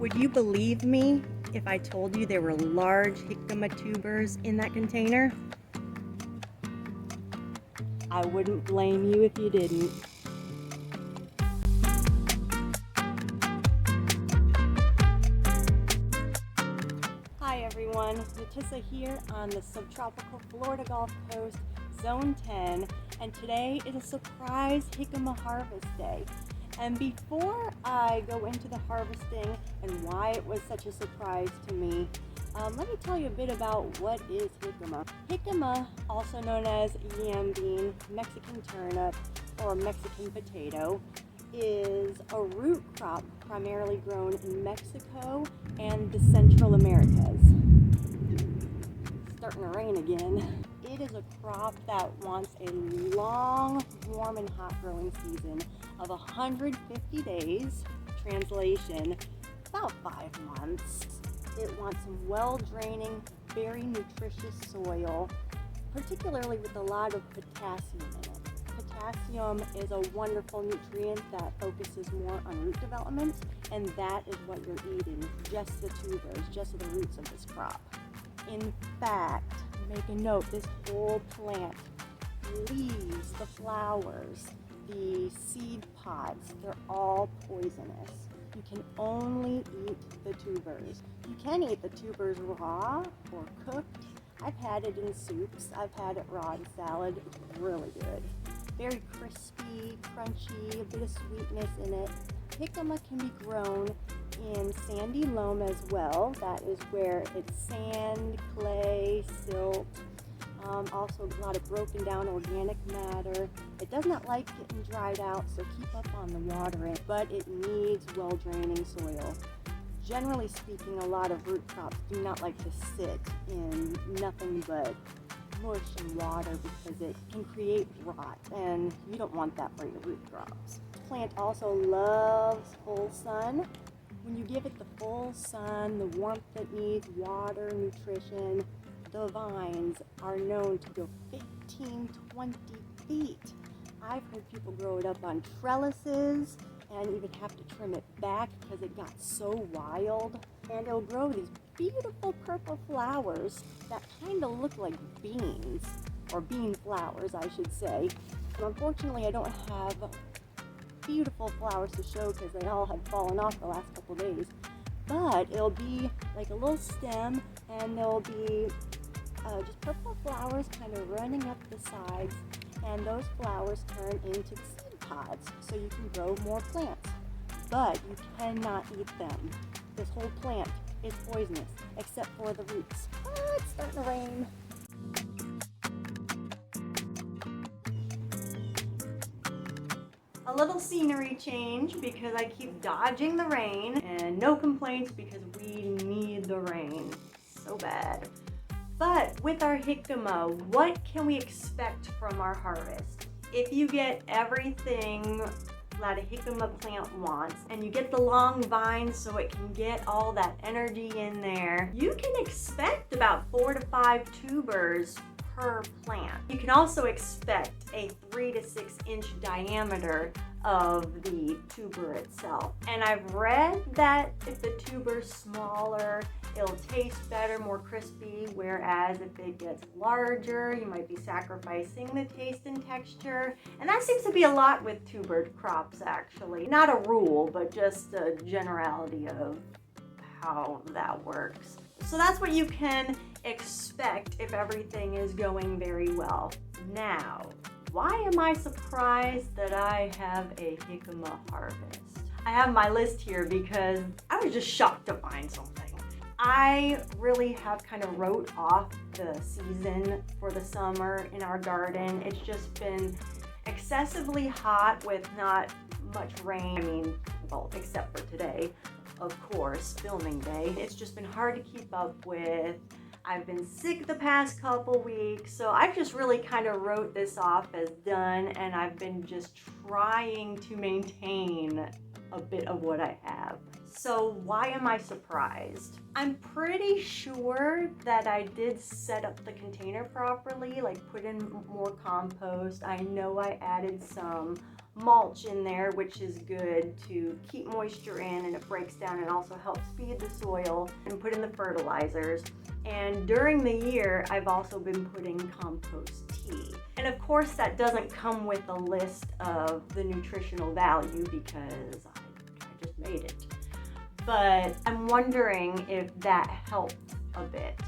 Would you believe me if I told you there were large jicama tubers in that container? I wouldn't blame you if you didn't. Hi everyone, Natissa here on the subtropical Florida Gulf Coast, Zone 10, and today is a surprise jicama harvest day. And before I go into the harvesting and why it was such a surprise to me, let me tell you a bit about what is jicama. Jicama, also known as yam bean, Mexican turnip, or Mexican potato, is a root crop primarily grown in Mexico and the Central Americas. It's starting to rain again. It is a crop that wants a long, warm and hot growing season of 150 days, translation, about 5 months. It wants some well-draining, very nutritious soil, particularly with a lot of potassium in it. Potassium is a wonderful nutrient that focuses more on root development, and that is what you're eating, just the tubers, just the roots of this crop. In fact, make a note, this whole plant, leaves, the flowers, the seed pods, they're all poisonous. You can only eat the tubers. You can eat the tubers raw or cooked. I've had it in soups. I've had it raw in salad. It's really good. Very crispy, crunchy, a bit of sweetness in it. Jicama can be grown in sandy loam as well. That is where it's sand, clay, silt, also a lot of broken down organic matter. It does not like getting dried out, so keep up on the watering, but it needs well-draining soil. Generally speaking, a lot of root crops do not like to sit in nothing but mush and water because it can create rot, and you don't want that for your root crops. This plant also loves full sun. When you give it the full sun, the warmth it needs, water, nutrition, the vines are known to go 15, 20 feet. I've heard people grow it up on trellises and even have to trim it back because it got so wild. And it'll grow these beautiful purple flowers that kind of look like beans, or bean flowers, I should say. But unfortunately, I don't have beautiful flowers to show because they all have fallen off the last couple days. But it'll be like a little stem, and there'll be just purple flowers kind of running up the sides, and those flowers turn into seed pods so you can grow more plants. But you cannot eat them. This whole plant is poisonous except for the roots. It's starting to rain. A little scenery change because I keep dodging the rain, and no complaints because we need the rain so bad. But with our jicama, what can we expect from our harvest? If you get everything that a jicama plant wants, and you get the long vines so it can get all that energy in there, you can expect about 4 to 5 tubers per plant. You can also expect a 3 to 6 inch diameter of the tuber itself. And I've read that if the tuber's smaller, it'll taste better, more crispy, whereas if it gets larger, you might be sacrificing the taste and texture. And that seems to be a lot with tubered crops, actually. Not a rule, but just a generality of how that works. So that's what you can expect if everything is going very well. Now, why am I surprised that I have a jicama harvest? I have my list here because I was just shocked to find something. I really have kind of wrote off the season for the summer in our garden. It's just been excessively hot with not much rain. I mean, well, except for today, of course, filming day. It's just been hard to keep up with. I've been sick the past couple weeks, so I just really kind of wrote this off as done, and I've been just trying to maintain a bit of what I have. So why am I surprised? I'm pretty sure that I did set up the container properly, like put in more compost. I know I added some mulch in there, which is good to keep moisture in, and it breaks down and also helps feed the soil, and put in the fertilizers. And during the year, I've also been putting compost tea. And of course, that doesn't come with a list of the nutritional value because I just made it. But I'm wondering if that helped a bit.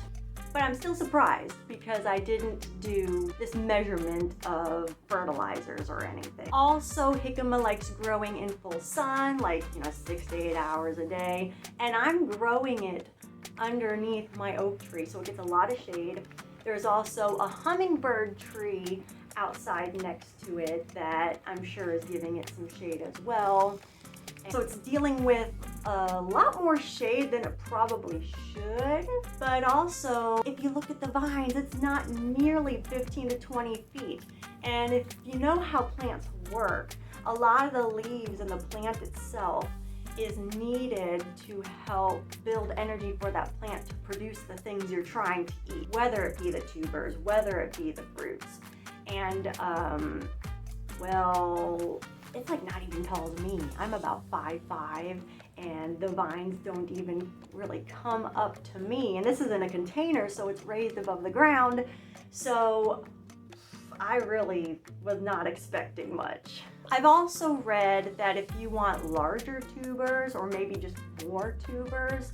But I'm still surprised because I didn't do this measurement of fertilizers or anything. Also, jicama likes growing in full sun, like 6 to 8 hours a day. And I'm growing it underneath my oak tree, so it gets a lot of shade. There's also a hummingbird tree outside next to it that I'm sure is giving it some shade as well. So it's dealing with a lot more shade than it probably should, but also if you look at the vines, it's not nearly 15 to 20 feet. And if you know how plants work, a lot of the leaves and the plant itself is needed to help build energy for that plant to produce the things you're trying to eat, whether it be the tubers, whether it be the fruits. And well, it's like not even tall as me. I'm about 5'5", and the vines don't even really come up to me. And this is in a container, so it's raised above the ground. So I really was not expecting much. I've also read that if you want larger tubers, or maybe just more tubers,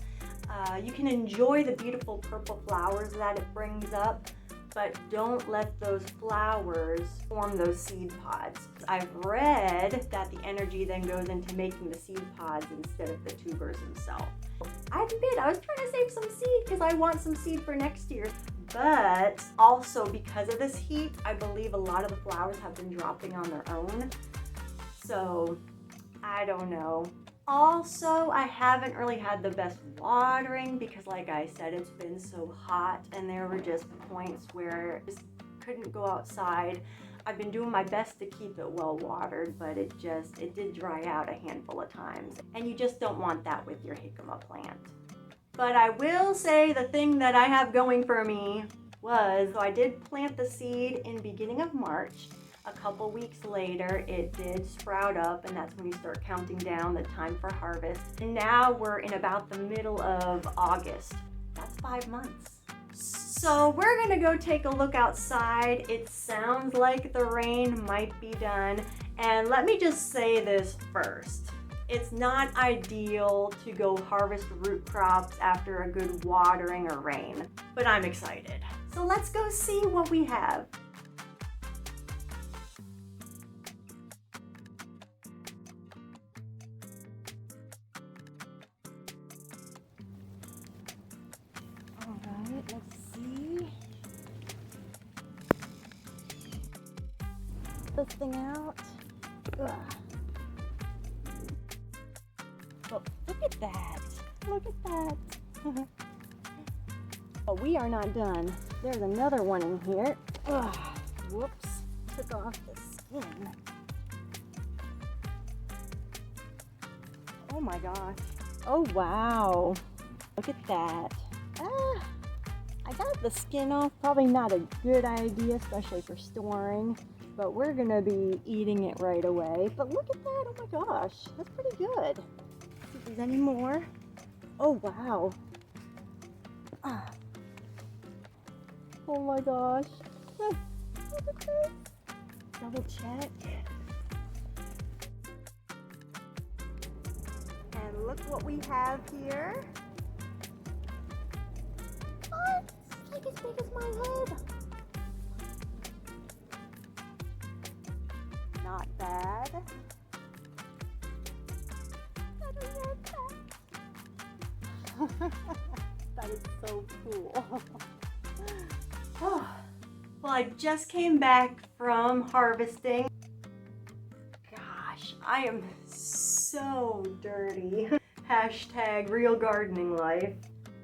you can enjoy the beautiful purple flowers that it brings up, but don't let those flowers form those seed pods. I've read that the energy then goes into making the seed pods instead of the tubers themselves. I admit, I was trying to save some seed because I want some seed for next year. But also because of this heat, I believe a lot of the flowers have been dropping on their own. So, I don't know. Also, I haven't really had the best watering because, like I said, it's been so hot, and there were just points where I just couldn't go outside. I've been doing my best to keep it well watered, but it did dry out a handful of times. And you just don't want that with your jicama plant. But I will say the thing that I have going for me was, so I did plant the seed in beginning of March. A couple weeks later, it did sprout up, and that's when you start counting down the time for harvest. And now we're in about the middle of August. That's 5 months. So we're gonna go take a look outside. It sounds like the rain might be done. And let me just say this first. It's not ideal to go harvest root crops after a good watering or rain, but I'm excited. So let's go see what we have. Alright, let's see. This thing out. Ugh. Oh, look at that. Look at that. But we are not done. There's another one in here. Ugh. Whoops. Took off the skin. Oh my gosh. Oh wow. Look at that. Ah, I got the skin off. Probably not a good idea, especially for storing. But we're gonna be eating it right away. But look at that. Oh my gosh. That's pretty good. See if there's any more. Oh wow. Ah. Oh my gosh. Look at this. Double check. And look what we have here. What? It's like as big as my head. Not bad. I don't want that. That is so cool. Oh, well, I just came back from harvesting. Gosh, I am so dirty. Hashtag real gardening life.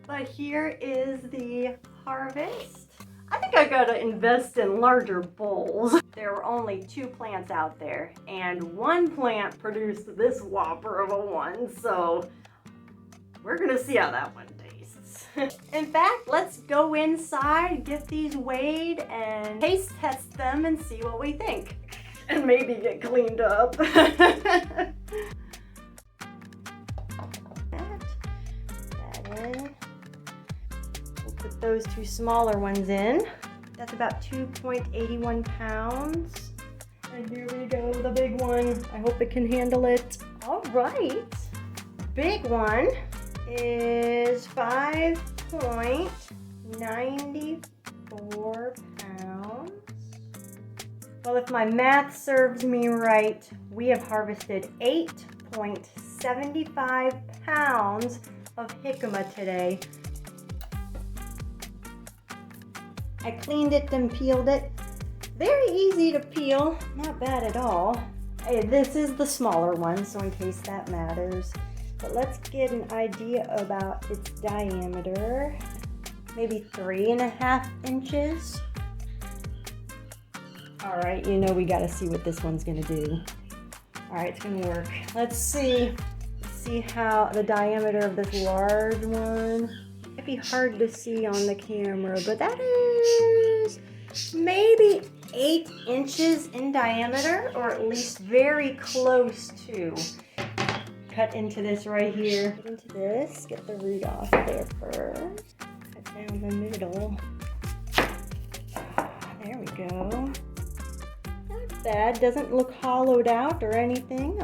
But here is the harvest. I think I gotta invest in larger bowls. There were only 2 plants out there, and one plant produced this whopper of a one, so we're gonna see how that one tastes. In fact, let's go inside, get these weighed, and taste test them and see what we think. and maybe get cleaned up. That in. We'll put those two smaller ones in. That's about 2.81 pounds. And here we go, the big one. I hope it can handle it. All right. Big one is 5.94 pounds. Well, if my math serves me right, we have harvested 8.75 pounds of jicama today. I cleaned it and peeled it. Very easy to peel, not bad at all. Hey, this is the smaller one, so in case that matters. But let's get an idea about its diameter. Maybe 3.5 inches. All right, you know we gotta see what this one's gonna do. All right, it's gonna work. Let's see how the diameter of this large one. It'd be hard to see on the camera, but that is maybe 8 inches in diameter, or at least very close to. Cut into this right here. Get into this, get the root off there first. Cut down the middle. There we go. Not bad, doesn't look hollowed out or anything.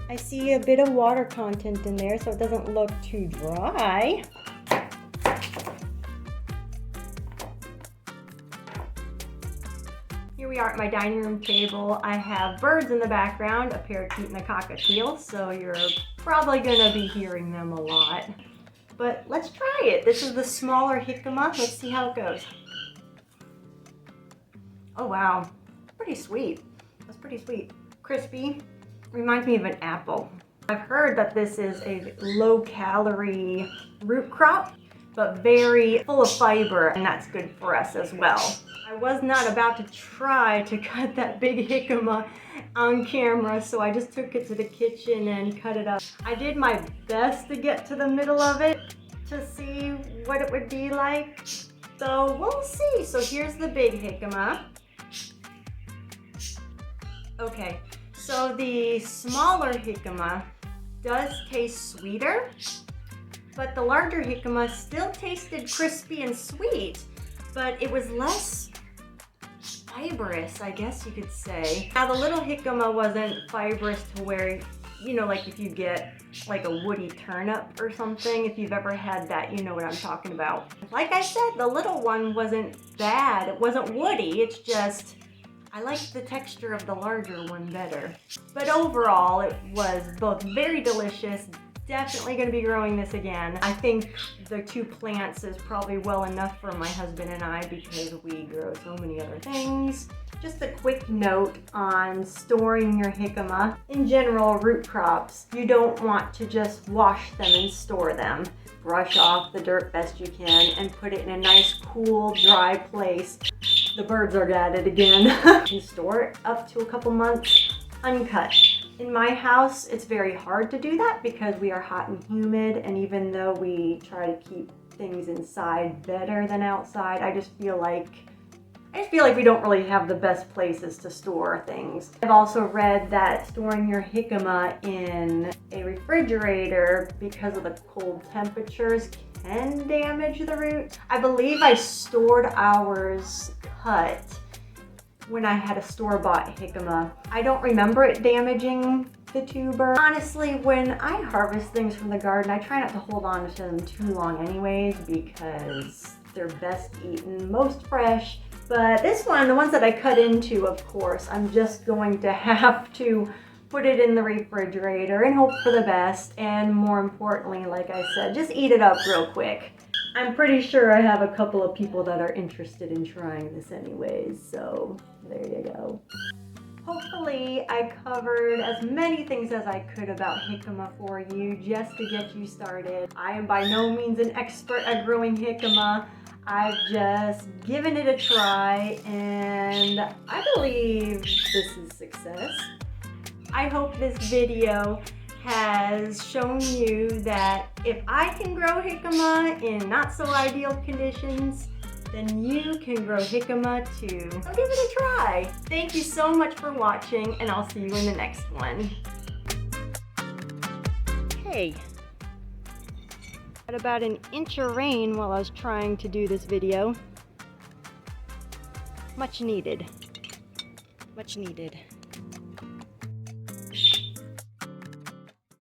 I see a bit of water content in there, so it doesn't look too dry. Here we are at my dining room table. I have birds in the background, a parakeet and a cockatiel, so you're probably gonna be hearing them a lot. But let's try it. This is the smaller jicama. Let's see how it goes. Oh wow, pretty sweet. That's pretty sweet. Crispy, reminds me of an apple. I've heard that this is a low-calorie root crop, but very full of fiber, and that's good for us as well. I was not about to try to cut that big jicama on camera, so I just took it to the kitchen and cut it up. I did my best to get to the middle of it to see what it would be like. So we'll see. So here's the big jicama. Okay, so the smaller jicama does taste sweeter, but the larger jicama still tasted crispy and sweet, but it was less fibrous, I guess you could say. Now the little jicama wasn't fibrous to where, you know, like if you get like a woody turnip or something, if you've ever had that, you know what I'm talking about. Like I said, the little one wasn't bad. It wasn't woody, it's just, I liked the texture of the larger one better. But overall, it was both very delicious. Definitely going to be growing this again. I think the 2 plants is probably well enough for my husband and I because we grow so many other things. Just a quick note on storing your jicama. In general, root crops, you don't want to just wash them and store them. Brush off the dirt best you can and put it in a nice, cool, dry place. The birds are at it again. You can store it up to a couple months uncut. In my house, it's very hard to do that because we are hot and humid, and even though we try to keep things inside better than outside, I just feel like we don't really have the best places to store things. I've also read that storing your jicama in a refrigerator because of the cold temperatures can damage the root. I believe I stored ours cut when I had a store-bought jicama. I don't remember it damaging the tuber. Honestly, when I harvest things from the garden, I try not to hold on to them too long anyways because they're best eaten most fresh. But this one, the ones that I cut into, of course, I'm just going to have to put it in the refrigerator and hope for the best. And more importantly, like I said, just eat it up real quick. I'm pretty sure I have a couple of people that are interested in trying this anyways, so there you go. Hopefully I covered as many things as I could about jicama for you just to get you started. I am by no means an expert at growing jicama. I've just given it a try and I believe this is success. I hope this video has shown you that if I can grow jicama in not so ideal conditions, then you can grow jicama too. So give it a try. Thank you so much for watching, and I'll see you in the next one. Hey, got about an inch of rain while I was trying to do this video. Much needed. Much needed.